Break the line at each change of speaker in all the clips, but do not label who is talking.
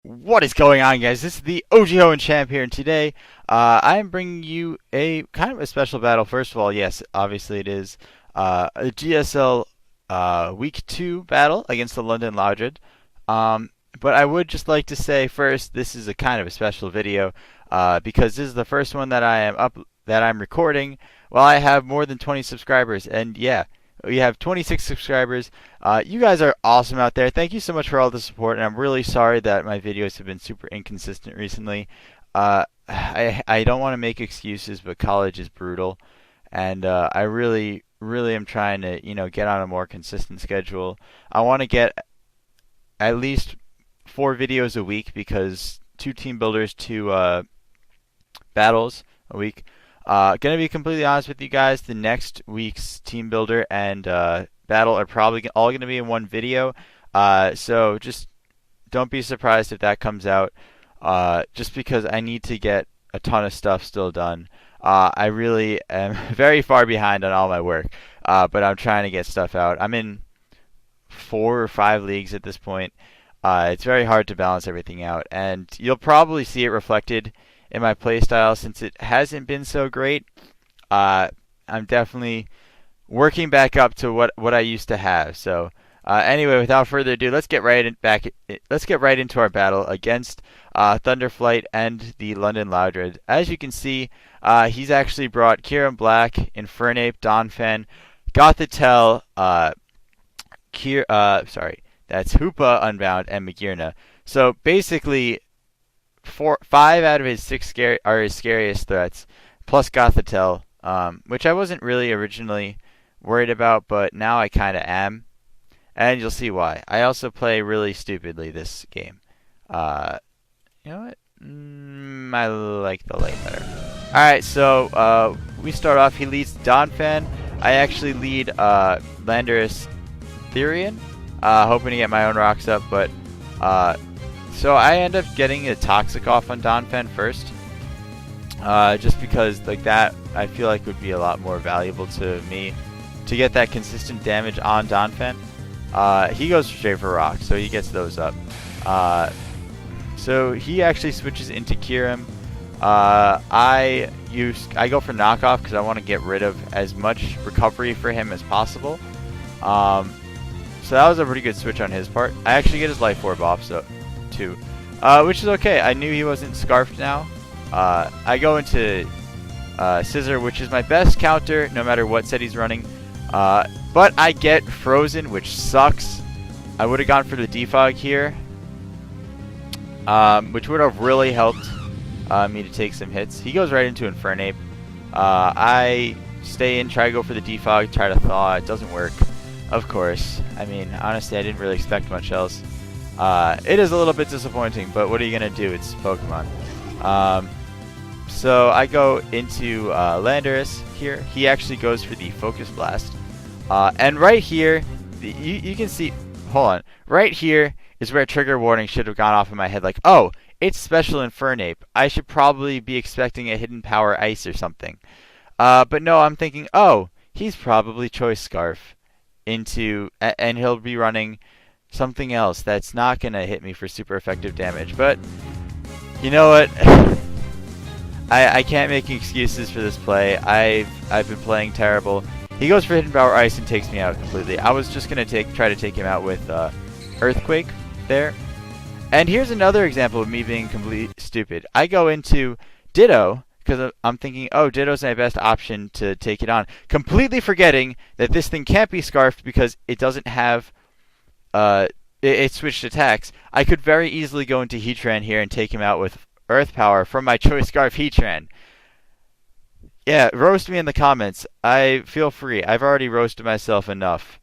What is going on, guys? This is the OGO and Champ here, and today I am bringing you a kind of a special battle. First of all, yes, obviously it is a GSL Week 2 battle against the London Loudred. But I would just like to say first, this is a kind of a special video because this is the first one that I'm recording while I have more than 20 subscribers, and yeah. We have 26 subscribers. You guys are awesome out there. Thank you so much for all the support, and I'm really sorry that my videos have been super inconsistent recently. I don't want to make excuses, but college is brutal, and I really am trying to get on a more consistent schedule. I want to get at least 4 videos a week because 2 team builders, 2 battles a week. Gonna be completely honest with you guys, the next week's team builder and battle are probably all gonna be in one video. So just don't be surprised if that comes out. Just because I need to get a ton of stuff still done. I really am very far behind on all my work, but I'm trying to get stuff out. I'm in 4 or 5 leagues at this point. It's very hard to balance everything out, and you'll probably see it reflected in my playstyle since it hasn't been so great. I'm definitely working back up to what I used to have. So anyway, without further ado, let's get right into our battle against Thunderflight and the London Loudred. As you can see, he's actually brought Kieran Black, Infernape, Donphan, Gothitelle, that's Hoopa Unbound, and Magirna. So basically, 5 out of his 6 are his scariest threats, plus Gothitelle, which I wasn't really originally worried about, but now I kind of am, and you'll see why. I also play really stupidly this game. You know what? I like the lane better. Alright, so we start off. He leads Donphan. I actually lead Landorus Therian, hoping to get my own rocks up, but so I end up getting a Toxic off on Donphan first, just because like that I feel like would be a lot more valuable to me to get that consistent damage on Donphan. He goes straight for rocks, so he gets those up. So he actually switches into Kieran. I go for knockoff because I want to get rid of as much recovery for him as possible. So that was a pretty good switch on his part. I actually get his life orb off, so too, which is okay. I knew he wasn't scarfed now. I go into Scissor, which is my best counter no matter what set he's running. But I get frozen, which sucks. I would have gone for the defog here, which would have really helped me to take some hits. He goes right into Infernape. I stay in, try to go for the defog, try to thaw. It doesn't work, of course. I mean, honestly, I didn't really expect much else. It is a little bit disappointing, but what are you going to do? It's Pokemon. So I go into Landorus here. He actually goes for the Focus Blast. And right here, you can see, hold on, right here is where trigger warning should have gone off in my head. Like, oh, it's Special Infernape. I should probably be expecting a Hidden Power Ice or something. But no, I'm thinking, oh, he's probably Choice Scarf into, and he'll be running something else that's not gonna hit me for super effective damage. But you know what? I can't make excuses for this play. I've been playing terrible. He goes for Hidden Power Ice and takes me out completely. I was just gonna try to take him out with Earthquake there. And here's another example of me being completely stupid. I go into Ditto because I'm thinking, oh, Ditto's my best option to take it on, completely forgetting that this thing can't be scarfed because it doesn't have it switched attacks. I could very easily go into Heatran here and take him out with Earth Power from my Choice Scarf Heatran. Yeah, roast me in the comments. I feel free. I've already roasted myself enough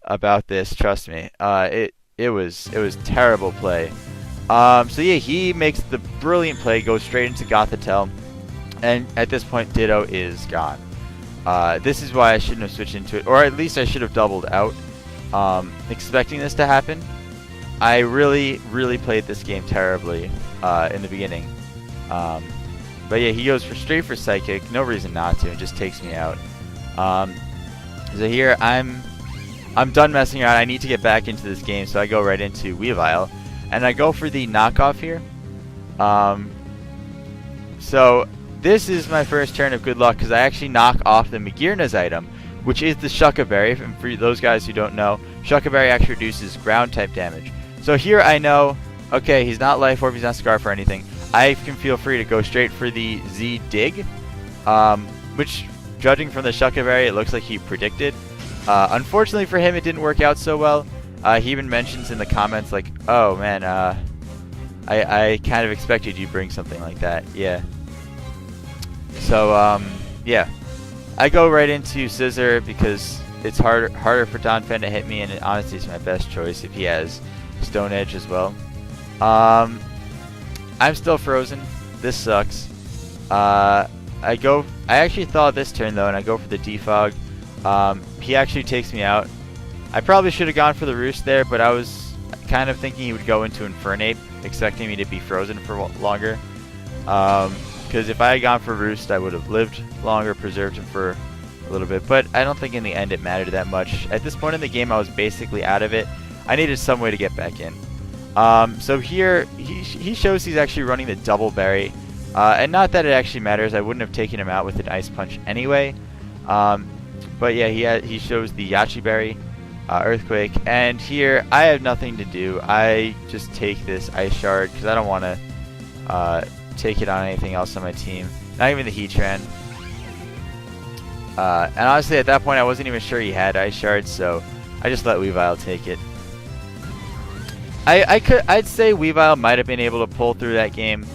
about this. Trust me. It was terrible play. So yeah, he makes the brilliant play, goes straight into Gothitelle, and at this point, Ditto is gone. This is why I shouldn't have switched into it, or at least I should have doubled out. Expecting this to happen. I really played this game terribly in the beginning. But yeah, he goes straight for Psychic, no reason not to, and just takes me out. So here I'm done messing around. I need to get back into this game, so I go right into Weavile. and I go for the knockoff here. So this is my first turn of good luck because I actually knock off the Magirna's item, which is the Shucca Berry. And for those guys who don't know, Shucca Berry actually reduces ground type damage. So here I know, okay, he's not Life Orb, he's not Scarf or anything. I can feel free to go straight for the Z Dig, which, judging from the Shucca Berry, it looks like he predicted. Unfortunately for him, it didn't work out so well. He even mentions in the comments like, oh man, I kind of expected you to bring something like that. Yeah. So, yeah. I go right into Scissor because it's harder for Donphan to hit me, and it honestly is my best choice if he has Stone Edge as well. I'm still frozen. This sucks. I actually thought this turn though, and I go for the Defog. He actually takes me out. I probably should have gone for the Roost there, but I was kind of thinking he would go into Infernape, expecting me to be frozen for longer. Because if I had gone for Roost, I would have lived longer, preserved him for a little bit. But I don't think in the end it mattered that much. At this point in the game, I was basically out of it. I needed some way to get back in. So here, he shows he's actually running the Double Berry. And not that it actually matters. I wouldn't have taken him out with an Ice Punch anyway. But yeah, he shows the Yachi Berry, Earthquake. And here, I have nothing to do. I just take this Ice Shard because I don't want to take it on anything else on my team. Not even the Heatran. And honestly, at that point, I wasn't even sure he had Ice Shards, so I just let Weavile take it. I'd say Weavile might have been able to pull through that game,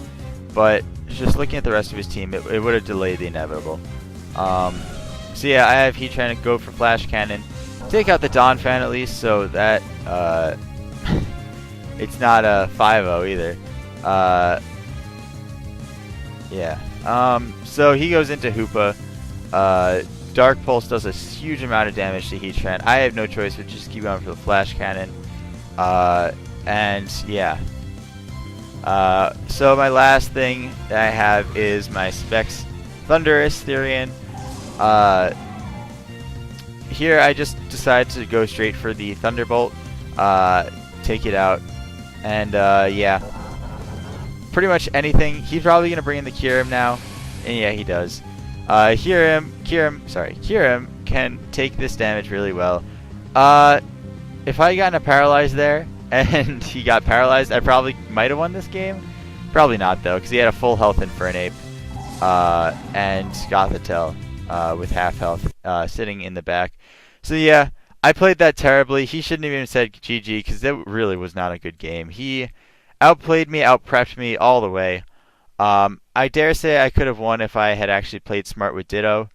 but just looking at the rest of his team, it would have delayed the inevitable. So yeah, I have Heatran go for Flash Cannon, take out the Donphan at least, so that it's not a 5-0 either. Yeah. So he goes into Hoopa. Dark Pulse does a huge amount of damage to Heatran. I have no choice but just keep going for the Flash Cannon. And yeah. So my last thing that I have is my Specs Thundurus Therian. Here I just decide to go straight for the Thunderbolt. Take it out. And yeah. Pretty much anything. He's probably going to bring in the Kyurem now. And yeah, he does. Kyurem can take this damage really well. If I gotten a Paralyze there, and he got paralyzed, I probably might have won this game. Probably not, though, because he had a full health Infernape. And Gothitelle with half health sitting in the back. So yeah, I played that terribly. He shouldn't have even said GG, because that really was not a good game. He outplayed me, outprepped me all the way. I dare say I could have won if I had actually played smart with Ditto.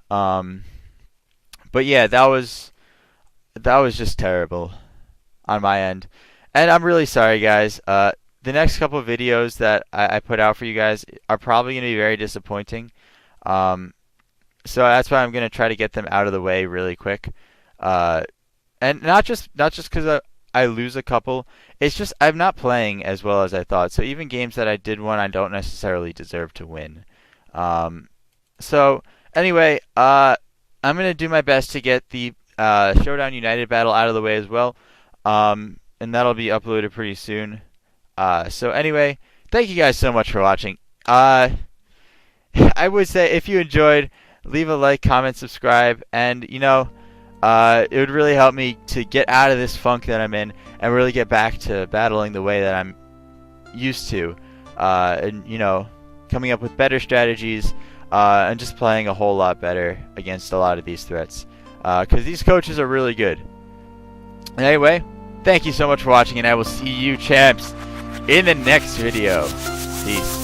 But yeah, that was just terrible on my end. And I'm really sorry, guys. The next couple of videos that I put out for you guys are probably going to be very disappointing. So that's why I'm going to try to get them out of the way really quick. And not just because I lose a couple. It's just I'm not playing as well as I thought. So even games that I did win, I don't necessarily deserve to win. So anyway, I'm going to do my best to get the Showdown United battle out of the way as well. And that'll be uploaded pretty soon. So anyway, thank you guys so much for watching. I would say if you enjoyed, leave a like, comment, subscribe, and you know, it would really help me to get out of this funk that I'm in and really get back to battling the way that I'm used to. And you know, coming up with better strategies and just playing a whole lot better against a lot of these threats. Because these coaches are really good. Anyway, thank you so much for watching, and I will see you champs in the next video. Peace.